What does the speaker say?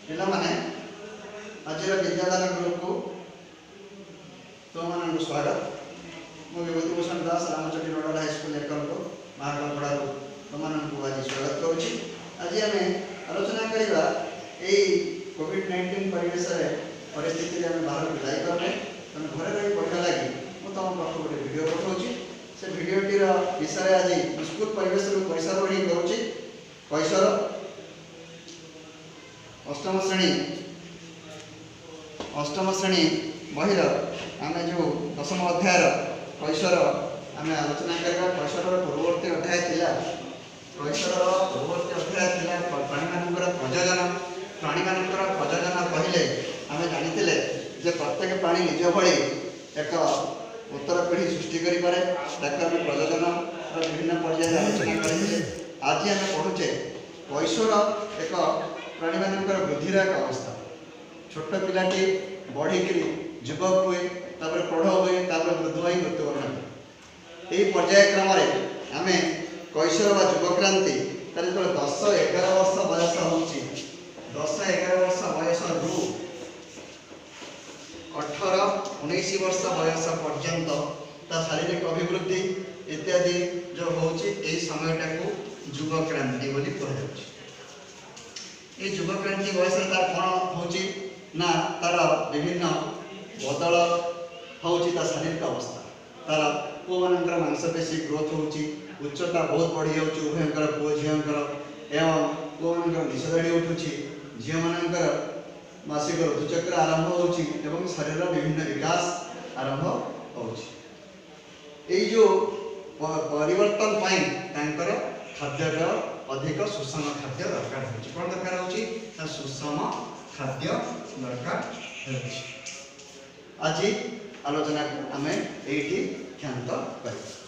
पिला माने आज विद्यादान ग्रुप को तुम मान स्वागत। मु विभूति भूषण दास रामचंद्र नोडल हाईस्कूल एकल को महाकपड़ा तुम आज स्वागत करुच्ची। आज आम आलोचना करवा कोविड-19 परिवेश परिस्थिति में बाहर को जापारे तेना घर रही पढ़ा लगी मुझे तुम पाख गोटे भिड पठाऊँगी। से भिडटीर विषय आज स्कूल परिवेश पैसा बढ़ी करुच्ची। कैशोर अष्टम श्रेणी बहिर आम जो दशम अध्याय कैशोर आम आलोचना करवा। कैशोर पूर्ववर्ती अध्याय थिला कैशोर पूर्ववर्ती अध्याय थिला प्राणी मानकर प्रजनन। प्राणी मानकर प्रजनन कहले आम जानिथिले जे प्रत्येक प्राणी निज भली एक उत्तर पीढ़ी सृष्टि करें ताकि प्रजनन विभिन्न पर्याय आलोचना करते। आज आम पढ़ुचे कैशोर एक प्राणी मानकर वृद्धिर एक अवस्था। छोट पिलाटी बढ़िकी युवक हुए तापर प्रौढ़ हुए तापर वृद्ध हो मृत्युवरण यही पर्यायक्रम आम कैशोर व युवक्रांति तार जो 10-11 वर्ष बयस हो 10-11 वर्ष बयस रु 18-19 वर्ष बयस पर्यंत ता शारीरिक अभिवृद्धि इत्यादि जो होची ए समयटा को युवक्रांति बोली कह। ये युवक्रांति बयस तार कौन होची ना तार विभिन्न बदल होची ता शारीरिक अवस्था। तार पुओ मानकर मांसपेशी ग्रोथ होची, उच्चता बहुत बढ़ी जाऊँ उभयंकर पुओ झीकर एवं पुओ मानकर निशदाड़ी उठुची, झी मानकर मासिक ऋतुचक्र आरंभ होची एवं शरीर विभिन्न विकास आरंभ होची। ये जो परिवर्तन पाई तांकर खाद्य अधिक सुषम खाद्य दरकार होची। कौन दरकार होची ना सुषम खाद्य दरकार होची। आज आलोचना को आम एठी क्षांत करिबा।